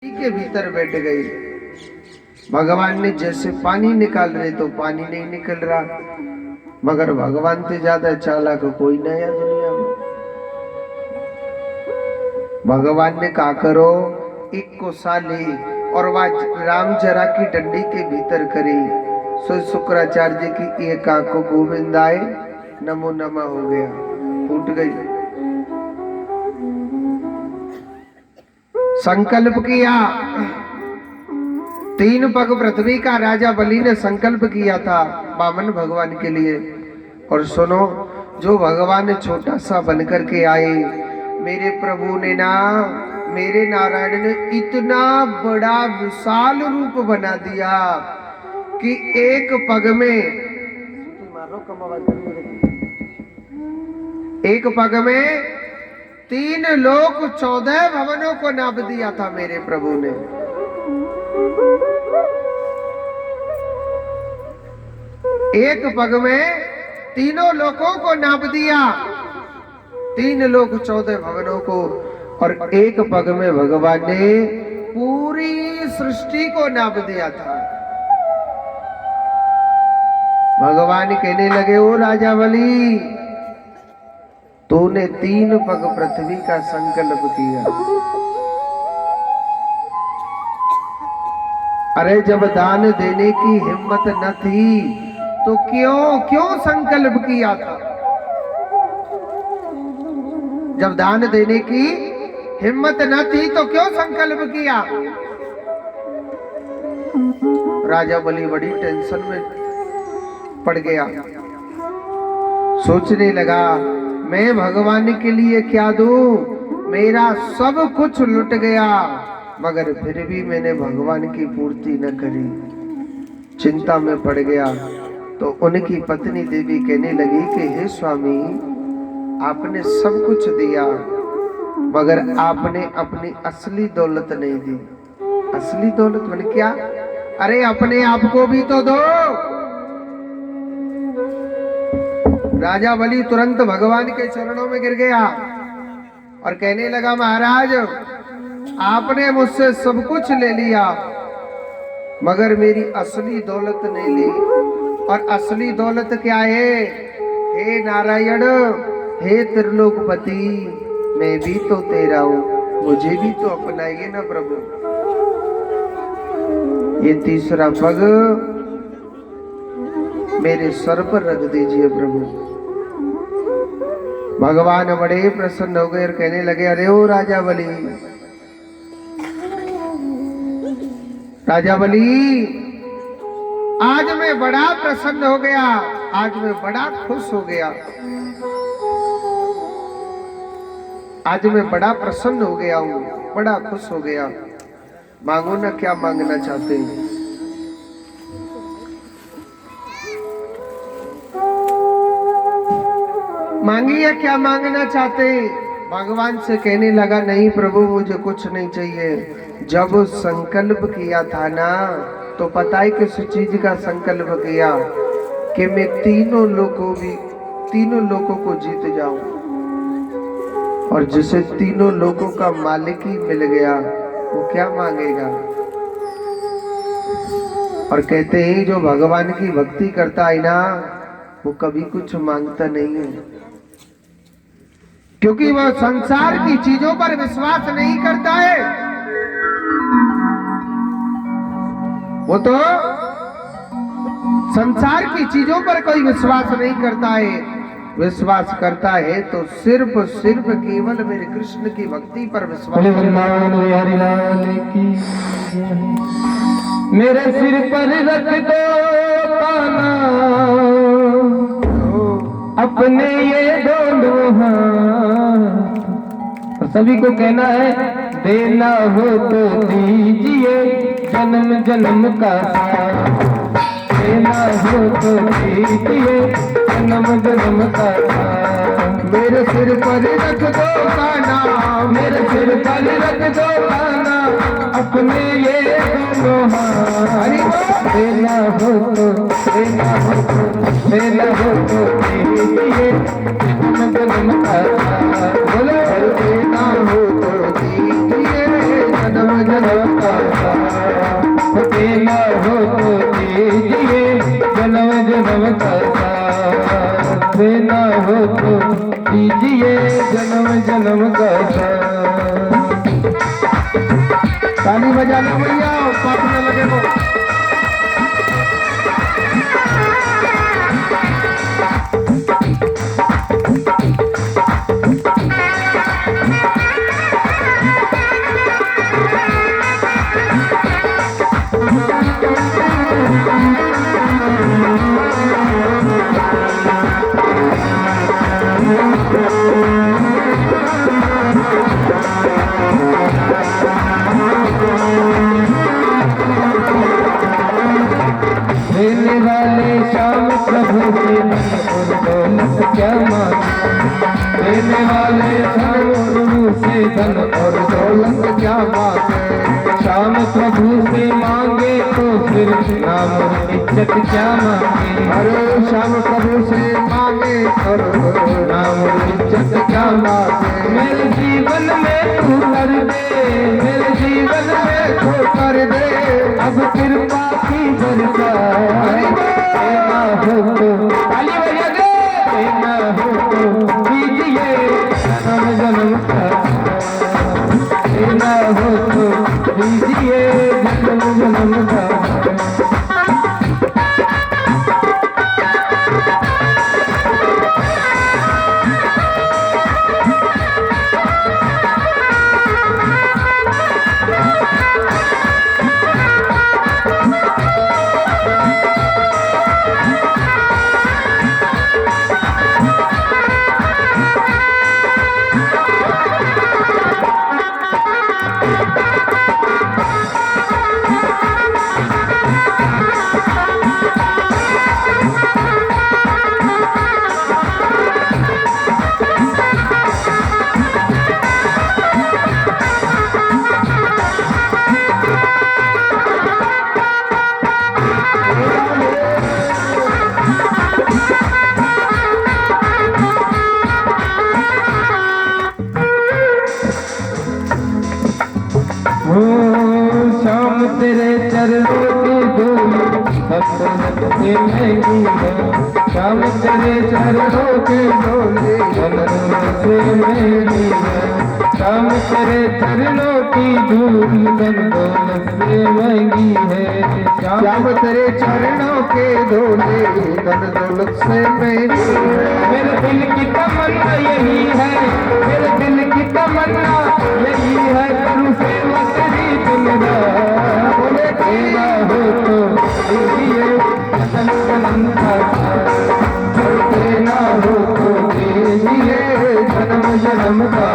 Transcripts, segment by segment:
के भीतर बैठ गई। भगवान ने जैसे पानी निकाल रहे तो पानी नहीं निकल रहा, मगर भगवान से ज्यादा चालाक कोई नहीं है दुनिया में। भगवान ने कहा करो, एक को साली और वह राम जरा की डंडी के भीतर करी। सो शुक्राचार्य जी की एक आंख को गोविंद आए नमो नमः हो गया, फूट गई। संकल्प किया, 3 पग पृथ्वी का राजा बलि ने संकल्प किया था वामन भगवान के लिए। और सुनो, जो भगवान छोटा सा बनकर के आए, मेरे प्रभु ने ना, मेरे नारायण ने इतना बड़ा विशाल रूप बना दिया कि एक पग में 3 लोक 14 भवनों को नाप दिया था मेरे प्रभु ने। एक पग में तीनों लोकों को नाप दिया, 3 लोक 14 भवनों को। और एक पग में भगवान ने पूरी सृष्टि को नाप दिया था। भगवान कहने लगे, ओ राजा बलि, तूने 3 पग पृथ्वी का संकल्प किया। अरे जब दान देने की हिम्मत न थी तो क्यों संकल्प किया था? जब दान देने की हिम्मत न थी तो क्यों संकल्प किया? राजा बलि बड़ी टेंशन में पड़ गया, सोचने लगा, मैं भगवान के लिए क्या दूं? मेरा सब कुछ लुट गया, मगर फिर भी मैंने भगवान की पूर्ति न करी। चिंता में पड़ गया तो उनकी पत्नी देवी कहने लगी कि हे स्वामी, आपने सब कुछ दिया, मगर आपने अपनी असली दौलत नहीं दी। असली दौलत मैंने क्या? अरे अपने आप को भी तो दो। राजा बलि तुरंत भगवान के चरणों में गिर गया और कहने लगा, महाराज, आपने मुझसे सब कुछ ले लिया, मगर मेरी असली दौलत नहीं ली। और असली दौलत क्या है? हे नारायण, हे त्रिलोकपति, मैं भी तो तेरा हूं, मुझे भी तो अपनाइए ना प्रभु। ये 3रा पग मेरे सर पर रख दीजिए प्रभु। भगवान बड़े प्रसन्न हो गए और कहने लगे, अरे ओ राजा बलि, राजा बलि, आज मैं बड़ा प्रसन्न हो गया, आज मैं बड़ा खुश हो गया, आज मैं बड़ा प्रसन्न हो गया हूं, बड़ा खुश हो गया। मांगो ना, क्या मांगना चाहते हैं? मांगिए, क्या मांगना चाहते? भगवान से कहने लगा, नहीं प्रभु, मुझे कुछ नहीं चाहिए। जब संकल्प किया था ना, तो पता है किस चीज का संकल्प किया? कि मैं तीनों लोगों को जीत जाऊं। और जिसे तीनों लोगों का मालिक ही मिल गया, वो क्या मांगेगा? और कहते हैं, जो भगवान की भक्ति करता है ना, वो कभी कुछ मांगता नहीं है, क्योंकि वह संसार की चीजों पर विश्वास नहीं करता है। वो तो संसार की चीजों पर कोई विश्वास नहीं करता है। विश्वास करता है तो सिर्फ केवल मेरे कृष्ण की भक्ति पर विश्वास। मेरे सिर पर रख दो पाना, अपने ये दोनों हाथ। और सभी को कहना है, देना हो तो दीजिए जन्म जन्म का साथ, देना हो तो दीजिए जन्म जन्म का साथ। मेरे सिर पर रख दो पाना, मेरे सिर पर रख दो पाना, अपने ये दोनों हाथ। देना हो तो देना हो तो देना हो तो दीजिए जन्म जन्म का साथ। बोलो, देना हो तो दीजिए जन्म जन्म ताली बजा लो भैया, पाप न लगे वो। देने वाले श्याम प्रभु के मन और दौलत क्या मांगे, देने वाले श्याम प्रभु से धन और दौलत क्या मांगे, श्याम प्रभु से मांगे तो फिर नाम और इज्जत क्या मांगे, अरे श्याम प्रभु से मांगे और नाम और इज्जत क्या मांगे। मेरे जीवन में तू कर दे, मेरे जीवन में तू कर दे, अब कृपा की बरसा, देना हो तो ताली बजा दे, देना हो तो दीजिए जन्म जन्म का, देना हो तो दीजिए जन्म जन्म का। श्याम तेरे चरणों की धूल सबसे महंगी है, श्याम तेरे चरणों की धूल सबसे महंगी है, श्याम तेरे चरणों की धूल दौलत से महंगी है, श्याम तेरे चरणों के धूले धन दौलत से महंगी है। मेरे दिल की तमन्ना यही है, मेरे दिल की तमन्ना यही है, करूँ सेवा तेरी दिन रात, बोले देना हो तो दीजिए जन्म जन्म का, देना हो तो दीजिए जन्म जन्म का।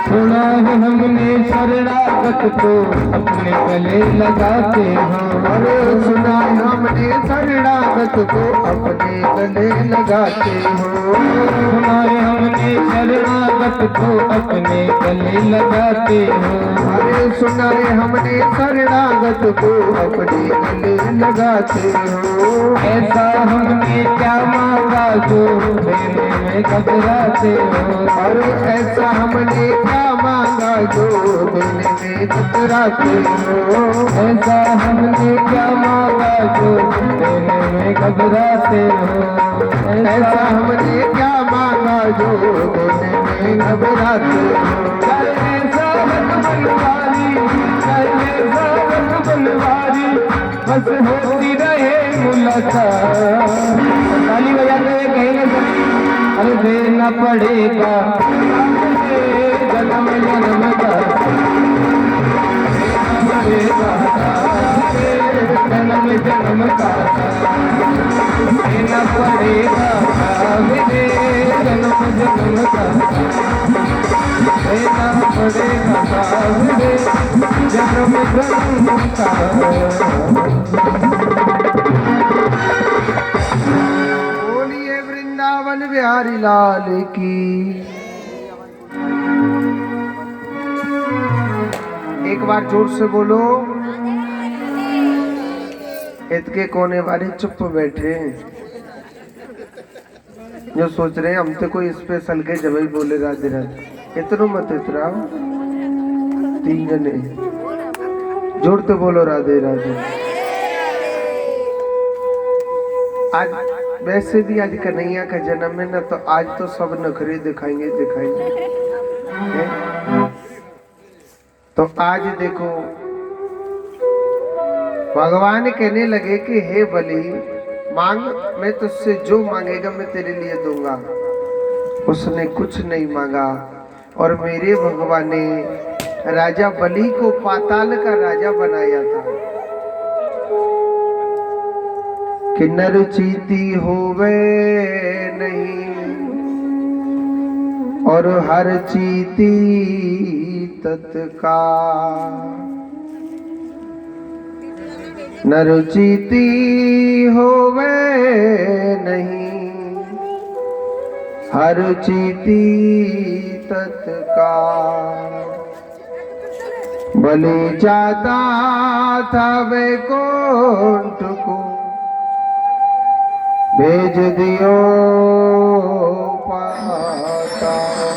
सुना है हमने शरणागत को अपने गले लगाते हो, अरे सुना है हमने शरणागत को अपने गले लगाते हो, सुना है हमने शरणागत को अपने गले लगाते हो, अरे सुना है हमने शरणागत को अपने गले लगाते हो। ऐसा हमने क्या मांगा जो देने में घबराते हो, अरे ऐसा हमने क्या मांगा जो देने में घबराते हो, ऐसा हमने क्या मांगा जो देने में घबराते हो, ऐसा हमने क्या मांगा जो देने में घबराते हो। करे सावक बनवारी, करे सावक बनवारी, बस होती रहे मुलाकात। ताली बजाते हुए कहेंगे अरे देना पड़ेगा जन्म जन्म का, जन्म जन्म का देना पड़ेगा, जन्म जन्म का देना पड़ेगा, जन्म जन्म का। बोलिए वृंदावन बिहारी लाल की। एक बार जोर से बोलो। इतके कोने वाले चुप बैठे जो सोच रहे हैं हम तो कोई स्पेशल के जब ही बोले राधे राधे। इतनो मत इतराओ, 3 जने जोर से बोलो राधे राधे। आज वैसे भी आज कन्हैया का जन्म है ना, तो आज तो सब नखरे दिखाएंगे दिखाएंगे। तो आज देखो भगवान कहने लगे कि हे बलि मांग, मैं तुझसे जो मांगेगा मैं तेरे लिए दूंगा। उसने कुछ नहीं मांगा और मेरे भगवान ने राजा बलि को पाताल का राजा बनाया था कि नर चीती होवे नहीं और हर चीती तत्काल। नर चीती होवे नहीं हर चीती तत्काल। बलि जाता था वैकुंठ को भेज दियो पाताल।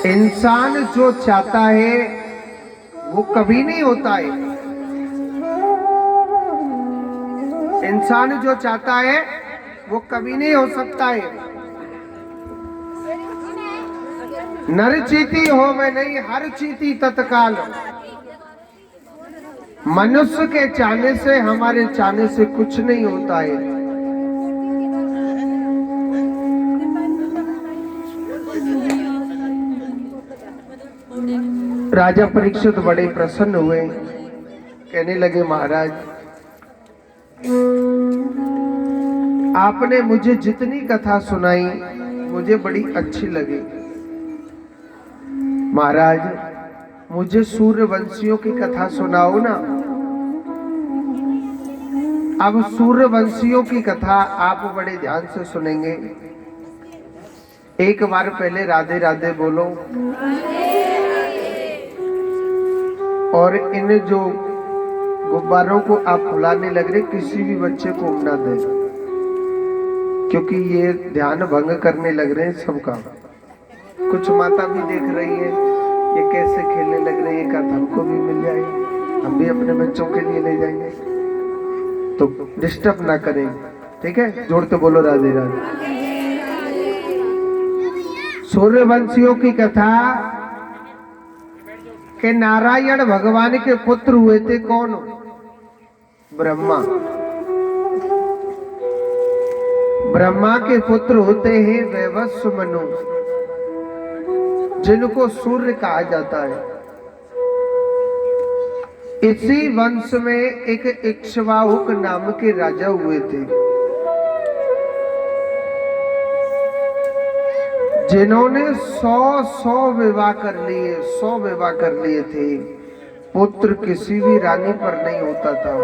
इंसान जो चाहता है वो कभी नहीं होता है। इंसान जो चाहता है वो कभी नहीं हो सकता है। नर चीती हो मैं नहीं हर चीती तत्काल। मनुष्य के चाहने से हमारे चाहने से कुछ नहीं होता है। राजा परीक्षित बड़े प्रसन्न हुए, कहने लगे महाराज आपने मुझे जितनी कथा सुनाई मुझे बड़ी अच्छी लगी। महाराज मुझे सूर्यवंशियों की कथा सुनाओ ना। अब सूर्यवंशियों की कथा आप बड़े ध्यान से सुनेंगे। एक बार पहले राधे राधे बोलो। और इन जो गुब्बारों को आप फुलाने लग रहे किसी भी बच्चे को ना दें, क्योंकि ये ध्यान भंग करने लग रहे हैं सबका। कुछ माता भी देख रही है ये कैसे खेलने लग रहे हैं, एक हमको भी मिल जाए, हम भी अपने बच्चों के लिए ले जाएंगे। तो डिस्टर्ब ना करें, ठीक है? जोड़ते बोलो राधे राधे। सूर्यवंशियों की कथा के नारायण भगवान के पुत्र हुए थे। कौन? ब्रह्मा। ब्रह्मा के पुत्र होते हैं वैवस्व मनु, जिनको सूर्य कहा जाता है। इसी वंश में एक इक्ष्वाकुक नाम के राजा हुए थे, जिन्होंने 100 विवाह कर लिए, 100 विवाह कर लिए थे। पुत्र किसी भी रानी पर नहीं होता था।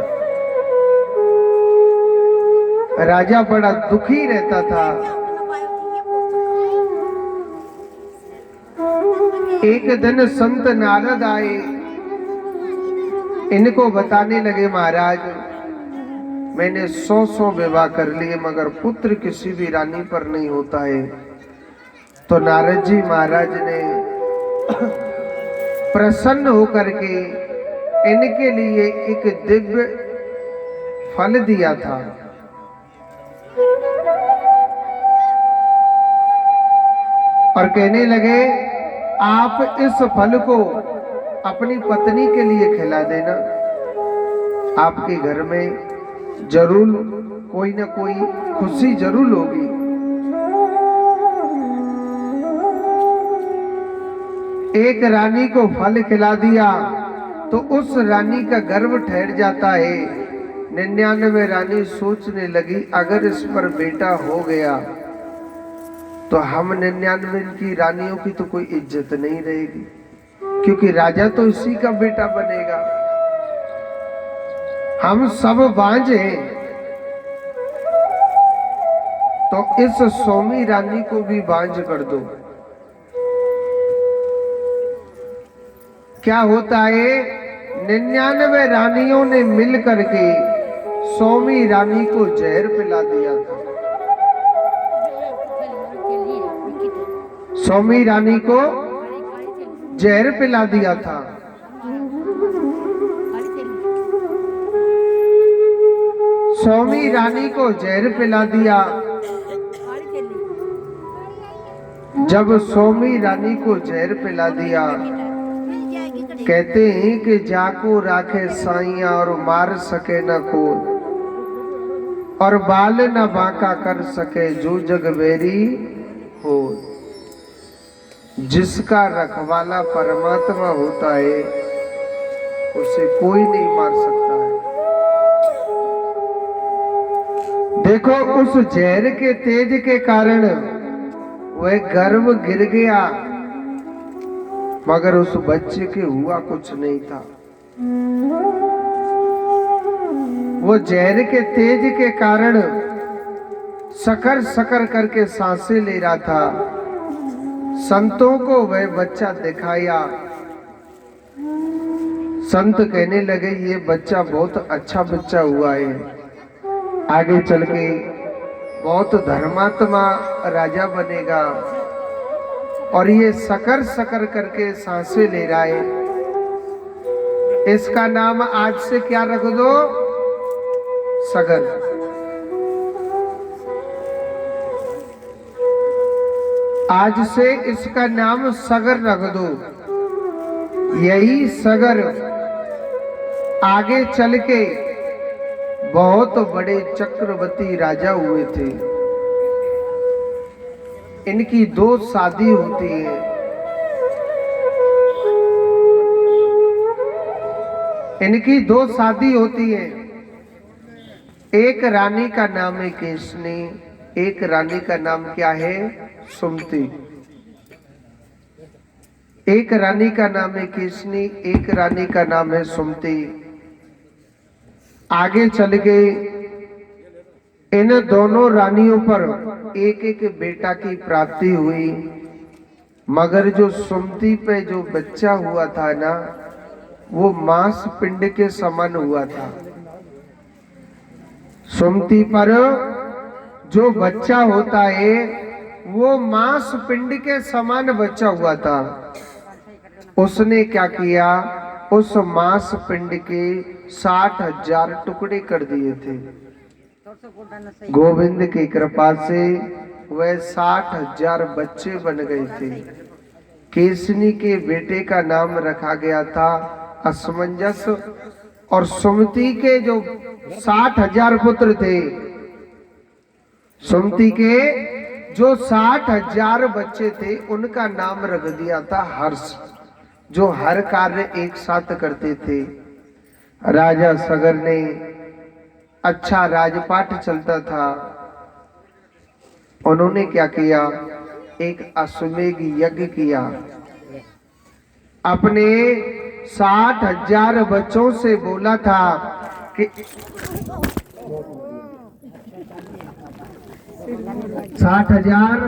राजा बड़ा दुखी रहता था। एक दिन संत नारद आए, इनको बताने लगे महाराज मैंने 100 विवाह कर लिए मगर पुत्र किसी भी रानी पर नहीं होता है। तो नारद जी महाराज ने प्रसन्न होकर के इनके लिए एक दिव्य फल दिया था। और कहने लगे आप इस फल को अपनी पत्नी के लिए खिला देना, आपके घर में जरूर कोई ना कोई खुशी जरूर होगी। एक रानी को फल खिला दिया तो उस रानी का गर्भ ठहर जाता है। 99 रानी सोचने लगी अगर इस पर बेटा हो गया तो हम 99 की रानियों की तो कोई इज्जत नहीं रहेगी, क्योंकि राजा तो इसी का बेटा बनेगा। हम सब बांझ हैं, तो इस सौमी रानी को भी बांझ कर दो। क्या होता है, 99 रानियों ने मिल करके सौमी रानी को जहर पिला दिया था। सौमी रानी को जहर पिला दिया था। सौमी रानी को जहर पिला दिया। जब सौमी रानी को जहर पिला दिया, कहते हैं कि जाको राखे साइया और मार सके न कोई, और बाल न बांका कर सके जो जग वेरी हो। जिसका रखवाला परमात्मा होता है उसे कोई नहीं मार सकता है। देखो उस जहर के तेज के कारण वह गर्भ गिर गया, मगर उस बच्चे के हुआ कुछ नहीं था। वो जहर के तेज के कारण सकर सकर करके सांसें ले रहा था। संतों को वह बच्चा दिखाया। संत कहने लगे ये बच्चा बहुत अच्छा बच्चा हुआ है, आगे चल के बहुत धर्मात्मा राजा बनेगा। और ये सकर सकर करके सांसें ले रहा है, इसका नाम आज से क्या रख दो, सगर। आज से इसका नाम सगर रख दो। यही सगर आगे चल के बहुत बड़े चक्रवर्ती राजा हुए थे। इनकी 2 शादी होती है। इनकी 2 शादी होती है। एक रानी का नाम है केशनी, एक रानी का नाम क्या है, सुमति। एक रानी का नाम है केशनी, एक रानी का नाम है सुमति। आगे चल गए, इन दोनों रानियों पर एक एक बेटा की प्राप्ति हुई, मगर जो सुमति पे जो बच्चा हुआ था ना, वो मांस पिंड के समान हुआ था। सुमति पर जो बच्चा होता है वो मांस पिंड के समान बच्चा हुआ था। उसने क्या किया, उस मांस पिंड के 60,000 टुकड़े कर दिए थे। गोविंद की कृपा से वह 60,000 बच्चे बन गए थे। केसनी के बेटे का नाम रखा गया था असमंजस, और सुमति के जो 60,000 पुत्र थे, सुमति के जो 60,000 बच्चे थे, उनका नाम रख दिया था हर्ष, जो हर कार्य एक साथ करते थे। राजा सगर ने अच्छा राजपाट चलता था, उन्होंने क्या किया, एक अश्वमेघ यज्ञ किया। अपने 60,000 बच्चों से बोला था कि 60,000